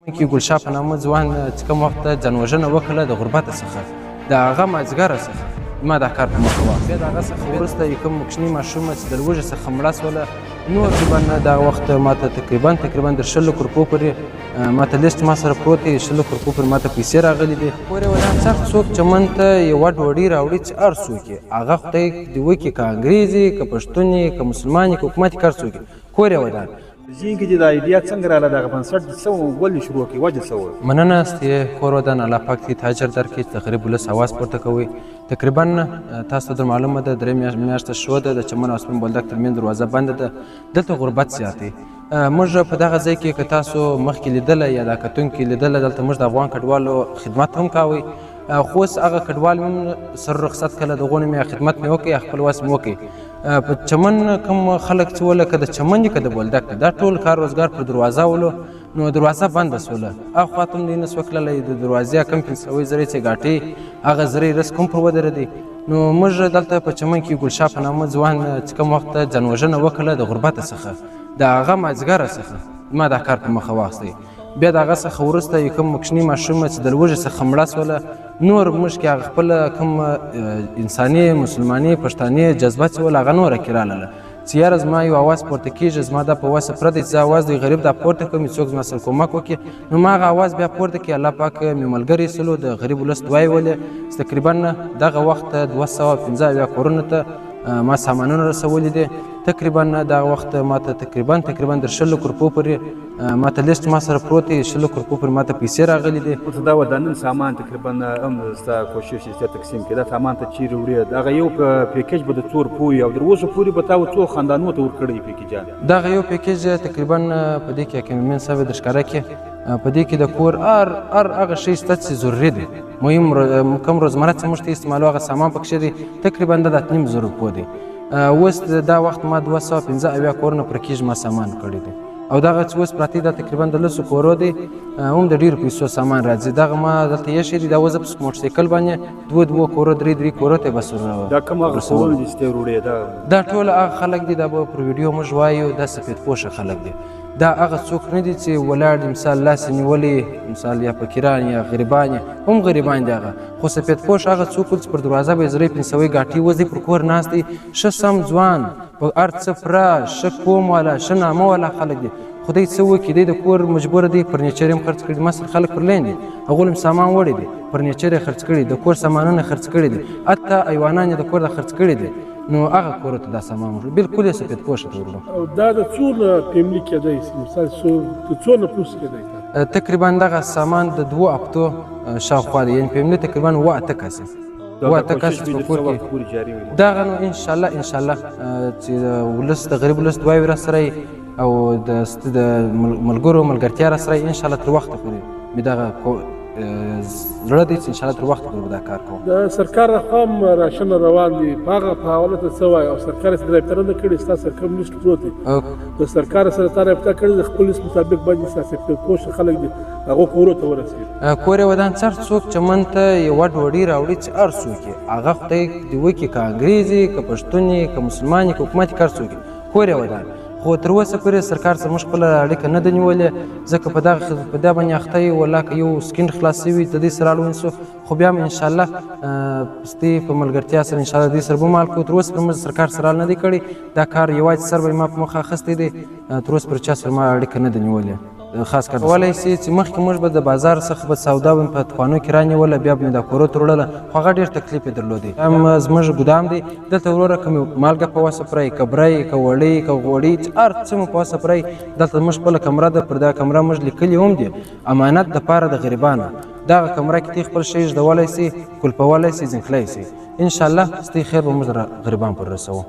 کې ګلشاه په نامه ځوان چې کوم وخت ځانوژنه وکړه د غربته څخه د هغه مازدیګره څخه ما دا کار په مخه واخیست. بیا د هغه څخه وروسته یو کوم کوچني ماشومه چې د لوږې څخه مړه شوله نور تقریبا دغه وخت ماته تقریبا د 100 روپو پورې ماته لیست ما سره پروت دی. 100 روپو پورې ماته پیسې راغلي دي. پورې ولان څخه څوک چمن ته یوه ډوډۍ راوړي چې هر څوک یې هغه خدای دې وکړي، که انګریز یې که پښتون یې که مسلمان یې که حکومت یې که هر څوک یې کور یې ودان. ذهن کې چې دا ایډیا څنګه راغله دغه بنسټ څه ولې شروع کړې وجه څه وه؟ مننه ستې کور ودان الله پاک دې اجر درکړي چې د غریب ولس اواز پورته کوئ. تقریبا تاسو ته معلومه ده 3 میاشتې شوه ده د چمن او سپین بولدک ترمنځ دروازه بنده ده. دلته غربت زیات دی. موږ په دغه ځای کې که تاسو مخکې لیدلی یا دا کتونکي لیدلی دلته موږ د افغان کډوالو خدمت هم کوئ، خو اوس هغه کډوال مې سر رخصت کله د غونې مې خدمت مې وکړي یا خپل وس مې وکړي. په چمن کوم خلک چې وله که د چمن دي که د بولدک دا ټول کار روزګار پر دروازه ولو نو دروازه بنده سوله. اخوا ته هم دی نه سوه تللی د دروازې کم 500 زرې چې ګاټې هغه زرې رس کوم پر ودرېدی. نو موږ دلته په چمن کې ګلشاه په نامه ځوان چې کوم وخت ځانوژنه وکړه د غربته څخه د هغه مازدیګره څخه ما دا کار په مخه واخیستی. بیا د هغه څخه وروسته یو کوم کوچني ماشومه چې د لوږې څخه مړه سوله نور موږ کې هغه خپله کوم انساني مسلماني پښتاني جذبه چې وله هغه نوره کې رالاله چې یاره زما یو اواز پورته کېږي، زما دا په وسه پرده چې زه اواز د غریب دا پورته کړم څوک زما سره کومک وکړي نو ما هغه اواز بیا پورته کړي. الله پاک مې ملګري سلو د غریب ولس دعایې ولې تقریبا دغه وخت 215 کورونو ته ما سامانونه رسولي دي. تقریبا دغه وخت ماته تقریبا د 100 روپو پورې ماته لیست ما سره پروت دی. 100 روپو پورې ماته پیسې راغلي دي. اوس دا ودانن سامان تقریبا هم ستا کوشش چې تقسیم کړي دا سامان ته چیرې وړې هغه یو پیکیج به د څو روپو او تر اوسه پورې به تا څو خاندانونو ته ورکړی پیکیجان؟ دغه یو پیکیج تقریبا په دې کې حکیمین صاحب د ښکاره کې په دې کې د کور هر هغه شی شته چې ضروري دی مهم کوم روزمره چې موږ ته استعمالو هغه سامان پکښې دی. تقریبا د 2.5 روپو دی. اوس دا وخت ما 215 کورونه پر کېږي ما سامان کړی دی او دغه چې اوس پراته دا تقریبا د 10 کورو دی هم د ډېرو پیسو سامان راځي. دغه ما دلته ایښی دی دا اوس په موټرسایکل باندې 2 کورو 3 کورو ته بس دا کوم هغه کورونه دي چې وروړې دا ټول هغه خلک دي دا به پر ویډیو موږ وایو دا سفید پوشه خلک دي. دا هغه څوک نه دي چې ولاړ دي مثال لاس نیولي مثال یا فقیران یا غریبان هم غریبان دي هغه، خو سفید پوش هغه څوک چې پر دروازه به یې زرې 500 ګاټې وځي پر کور ناست دي ښه سم ځوان په هر څه پوره ښه قوم والا ښه نامه والا خلک دي. خدای څه وکړي دی د کور مجبور دی فرنیچر یې خرڅ کړي. ما سره خلک پر لین دي هغوی هم سامان وړی دی فرنیچر یې خرڅ کړي د کور سامانونه خرڅ کړي دي حتی حیوانان یې د کور د خرڅ کړي دي نو هغه کورو ته دا سامان وړو بالکل یې سفید پوشه ته وړو. او دا د څونه فیملي کېدی شي مثال د څو نفوس کېدی تقریبا دغه سامان د 2 هفتو شاوخوا دی یعنې فیملي تقریبا 8 کسه 8 کس په کور کې دغه نو انشاءالله چې ولس د غریب ولس دعاوې راسره او د ملګرو ملګرتیا راسره انشاءالله تر وخته پورې مې دغه زړه دی چې انشاءالله تر وخته پورې به دا کار کوم. د سرکار لخوا هم راشن روان دي په هغه په حواله ته څه وایي او سرکار یې سره رابطه نه کړې ستا سره کوم لیست پروت دی د سرکار سره تا رابطه کړې د خپل لیست مطابق باندې ستا سفید پوشه خلک دي هغو کورو ته ورسېږي. کور یې ودان هر څوک چمن ته یوه ډوډۍ راوړي چې هر څوک یې هغه خدای دې وکړي که انګریز یې که پښتون یې که مسلمان یې که حکومت یې که هر څوک یې کور یې ودان. خو تر اوسه پورې سرکار سره موږ خپله اړیکه نه ده نیولې ځکه په دغه باندې اخته یو والله که یو سکینډ خلاص شوي د دې سره اړ ونیسو خو بیا هم انشاءالله ستې په ملګرتیا سره انشاءالله دې سره به مال کوو. تر اوسه پورې موږ سرکار سره نه دی کړی دا کار یوازې سر به یې ما په مخه اخیستی دی. تر اوسه پورې چا سره ما اړیکه نه ده نیولې خاص کار کولی سي چې مخکې موږ به د بازار څخه به سودا به په دکانو کې رانیوله بیا به مې دا کورو ته وړله خو هغه ډېر تکلیف یې درلودی. هم زموږ ګدام دی دلته وروره که مې مالګه په وسه پرئ که برئ که وړۍ که غوړي هر څه مو په وسه پرئ دلته زموږ خپله کمره ده پر دا کمره موږ لیکلي هم دي امانت دپاره د غریبانو دغه کمره کې تی خپل شی ږدولی سي کلپولی سي زنکلی سي انشاءالله ستاسې خیر به موږ غریبان پر رسوو.